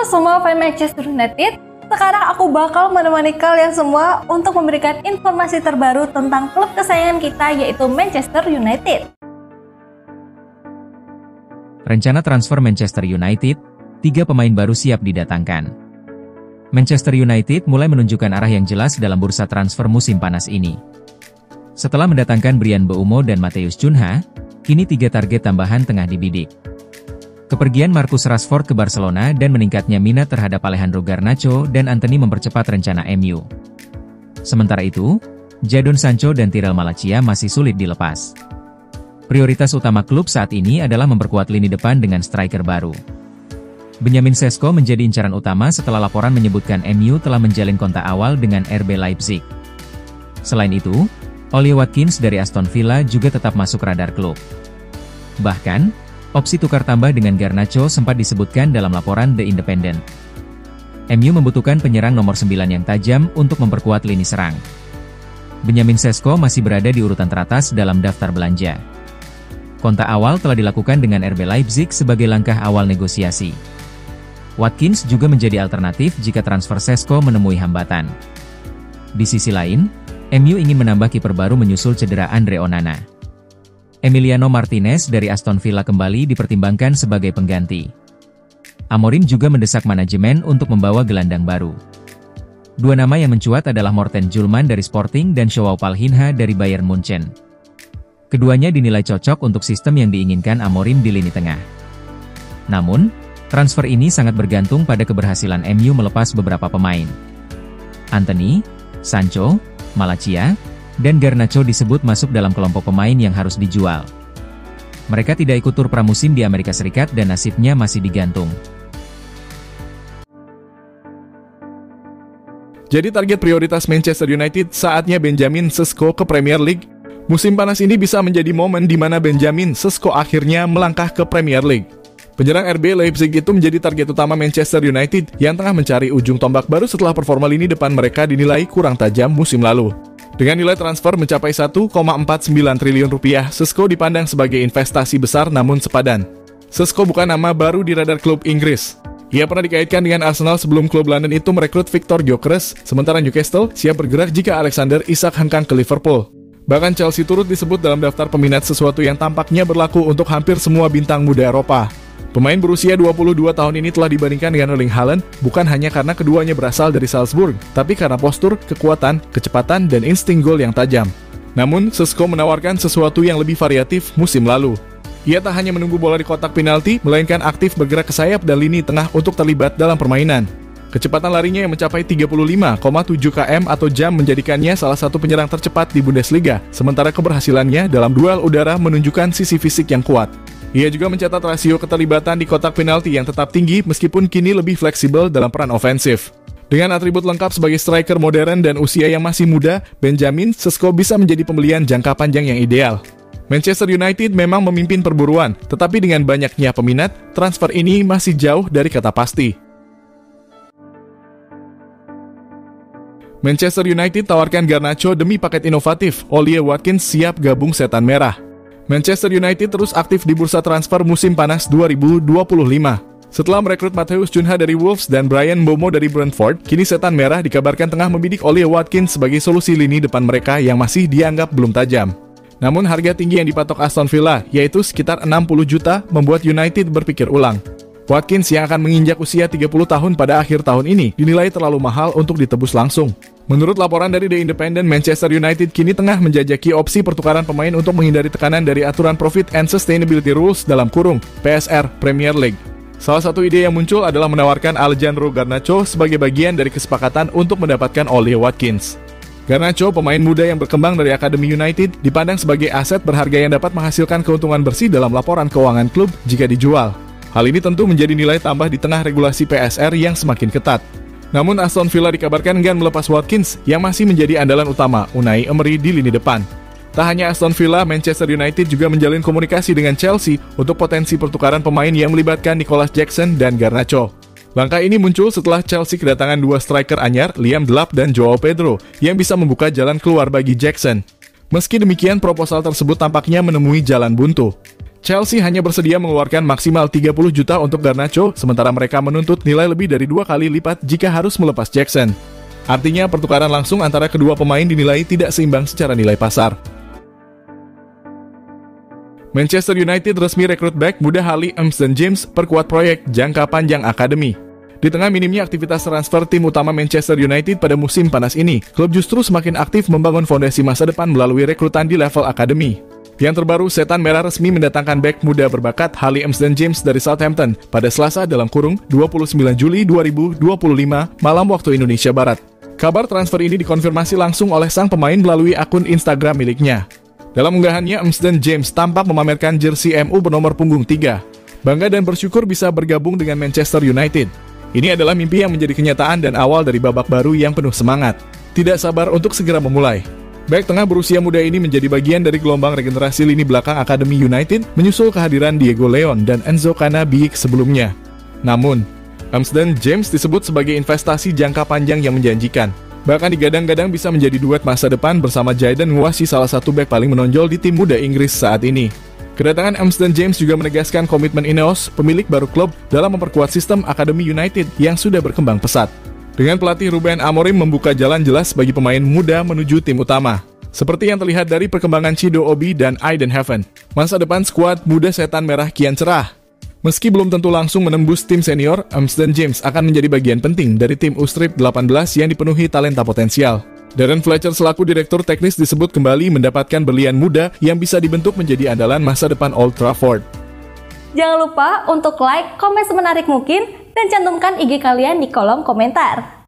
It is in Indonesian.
semua fans Manchester United, sekarang aku bakal menemani kalian semua untuk memberikan informasi terbaru tentang klub kesayangan kita yaitu Manchester United. Rencana transfer Manchester United, 3 pemain baru siap didatangkan. Manchester United mulai menunjukkan arah yang jelas dalam bursa transfer musim panas ini. Setelah mendatangkan Bryan Mbeumo dan Matheus Cunha, kini 3 target tambahan tengah dibidik. Kepergian Marcus Rashford ke Barcelona dan meningkatnya minat terhadap Alejandro Garnacho dan Antony mempercepat rencana MU. Sementara itu, Jadon Sancho dan Tyrell Malacia masih sulit dilepas. Prioritas utama klub saat ini adalah memperkuat lini depan dengan striker baru. Benjamin Sesko menjadi incaran utama setelah laporan menyebutkan MU telah menjalin kontak awal dengan RB Leipzig. Selain itu, Ollie Watkins dari Aston Villa juga tetap masuk radar klub. Bahkan, opsi tukar tambah dengan Garnacho sempat disebutkan dalam laporan The Independent. MU membutuhkan penyerang nomor 9 yang tajam untuk memperkuat lini serang. Benjamin Sesko masih berada di urutan teratas dalam daftar belanja. Kontak awal telah dilakukan dengan RB Leipzig sebagai langkah awal negosiasi. Watkins juga menjadi alternatif jika transfer Sesko menemui hambatan. Di sisi lain, MU ingin menambah kiper baru menyusul cedera Andre Onana. Emiliano Martinez dari Aston Villa kembali dipertimbangkan sebagai pengganti. Amorim juga mendesak manajemen untuk membawa gelandang baru. 2 nama yang mencuat adalah Morten Julman dari Sporting dan Joao Palhinha dari Bayern Munchen. Keduanya dinilai cocok untuk sistem yang diinginkan Amorim di lini tengah. Namun, transfer ini sangat bergantung pada keberhasilan MU melepas beberapa pemain. Antony, Sancho, Malacia, dan Garnacho disebut masuk dalam kelompok pemain yang harus dijual. Mereka tidak ikut tur pramusim di Amerika Serikat dan nasibnya masih digantung. Jadi target prioritas Manchester United saatnya Benjamin Sesko ke Premier League. Musim panas ini bisa menjadi momen di mana Benjamin Sesko akhirnya melangkah ke Premier League. Penyerang RB Leipzig itu menjadi target utama Manchester United yang tengah mencari ujung tombak baru setelah performa lini depan mereka dinilai kurang tajam musim lalu. Dengan nilai transfer mencapai 1,49 triliun rupiah, Sesko dipandang sebagai investasi besar namun sepadan. Sesko bukan nama baru di radar klub Inggris. Ia pernah dikaitkan dengan Arsenal sebelum klub London itu merekrut Victor Gyökeres, sementara Newcastle siap bergerak jika Alexander Isak hengkang ke Liverpool. Bahkan Chelsea turut disebut dalam daftar peminat, sesuatu yang tampaknya berlaku untuk hampir semua bintang muda Eropa. Pemain berusia 22 tahun ini telah dibandingkan dengan Erling Haaland, bukan hanya karena keduanya berasal dari Salzburg, tapi karena postur, kekuatan, kecepatan, dan insting gol yang tajam. Namun, Sesko menawarkan sesuatu yang lebih variatif musim lalu. Ia tak hanya menunggu bola di kotak penalti, melainkan aktif bergerak ke sayap dan lini tengah untuk terlibat dalam permainan. Kecepatan larinya yang mencapai 35,7 km atau jam menjadikannya salah satu penyerang tercepat di Bundesliga, sementara keberhasilannya dalam duel udara menunjukkan sisi fisik yang kuat. Ia juga mencatat rasio keterlibatan di kotak penalti yang tetap tinggi meskipun kini lebih fleksibel dalam peran ofensif. Dengan atribut lengkap sebagai striker modern dan usia yang masih muda, Benjamin Sesko bisa menjadi pembelian jangka panjang yang ideal. Manchester United memang memimpin perburuan, tetapi dengan banyaknya peminat, transfer ini masih jauh dari kata pasti. Manchester United tawarkan Garnacho demi paket inovatif, Ollie Watkins siap gabung setan merah. Manchester United terus aktif di bursa transfer musim panas 2025. Setelah merekrut Matheus Cunha dari Wolves dan Bryan Mbeumo dari Brentford, kini setan merah dikabarkan tengah membidik Ollie Watkins sebagai solusi lini depan mereka yang masih dianggap belum tajam. Namun harga tinggi yang dipatok Aston Villa, yaitu sekitar 60 juta, membuat United berpikir ulang. Watkins yang akan menginjak usia 30 tahun pada akhir tahun ini dinilai terlalu mahal untuk ditebus langsung. Menurut laporan dari The Independent, Manchester United kini tengah menjajaki opsi pertukaran pemain untuk menghindari tekanan dari aturan Profit and Sustainability Rules dalam kurung PSR Premier League. Salah satu ide yang muncul adalah menawarkan Alejandro Garnacho sebagai bagian dari kesepakatan untuk mendapatkan Ollie Watkins. Garnacho, pemain muda yang berkembang dari Akademi United, dipandang sebagai aset berharga yang dapat menghasilkan keuntungan bersih dalam laporan keuangan klub jika dijual. Hal ini tentu menjadi nilai tambah di tengah regulasi PSR yang semakin ketat. Namun Aston Villa dikabarkan enggan melepas Watkins yang masih menjadi andalan utama Unai Emery di lini depan. Tak hanya Aston Villa, Manchester United juga menjalin komunikasi dengan Chelsea untuk potensi pertukaran pemain yang melibatkan Nicolas Jackson dan Garnacho. Langkah ini muncul setelah Chelsea kedatangan 2 striker anyar, Liam Delap dan Joao Pedro, yang bisa membuka jalan keluar bagi Jackson. Meski demikian, proposal tersebut tampaknya menemui jalan buntu. Chelsea hanya bersedia mengeluarkan maksimal 30 juta untuk Garnacho, sementara mereka menuntut nilai lebih dari 2 kali lipat jika harus melepas Jackson. Artinya pertukaran langsung antara kedua pemain dinilai tidak seimbang secara nilai pasar. Manchester United resmi rekrut bek muda Harry James perkuat proyek jangka panjang akademi. Di tengah minimnya aktivitas transfer tim utama Manchester United pada musim panas ini, klub justru semakin aktif membangun fondasi masa depan melalui rekrutan di level akademi. Yang terbaru, Setan Merah resmi mendatangkan bek muda berbakat Harry James dari Southampton pada Selasa (29 Juli 2025) malam waktu Indonesia Barat. Kabar transfer ini dikonfirmasi langsung oleh sang pemain melalui akun Instagram miliknya. Dalam unggahannya, James tampak memamerkan jersey MU bernomor punggung 3. Bangga dan bersyukur bisa bergabung dengan Manchester United. Ini adalah mimpi yang menjadi kenyataan dan awal dari babak baru yang penuh semangat. Tidak sabar untuk segera memulai. Bek tengah berusia muda ini menjadi bagian dari gelombang regenerasi lini belakang Akademi United, menyusul kehadiran Diego Leon dan Enzo Cannavaro sebelumnya. Namun, James disebut sebagai investasi jangka panjang yang menjanjikan. Bahkan digadang-gadang bisa menjadi duet masa depan bersama Jayden Nwankwo, salah satu bek paling menonjol di tim muda Inggris saat ini. Kedatangan James juga menegaskan komitmen Ineos, pemilik baru klub, dalam memperkuat sistem Akademi United yang sudah berkembang pesat. Dengan pelatih Ruben Amorim membuka jalan jelas bagi pemain muda menuju tim utama. Seperti yang terlihat dari perkembangan Chido Obi dan Aiden Heaven, masa depan skuad muda Setan Merah kian cerah. Meski belum tentu langsung menembus tim senior, James akan menjadi bagian penting dari tim U-Strip 18 yang dipenuhi talenta potensial. Darren Fletcher selaku direktur teknis disebut kembali mendapatkan berlian muda yang bisa dibentuk menjadi andalan masa depan Old Trafford. Jangan lupa untuk like, komen semenarik mungkin, dan cantumkan IG kalian di kolom komentar.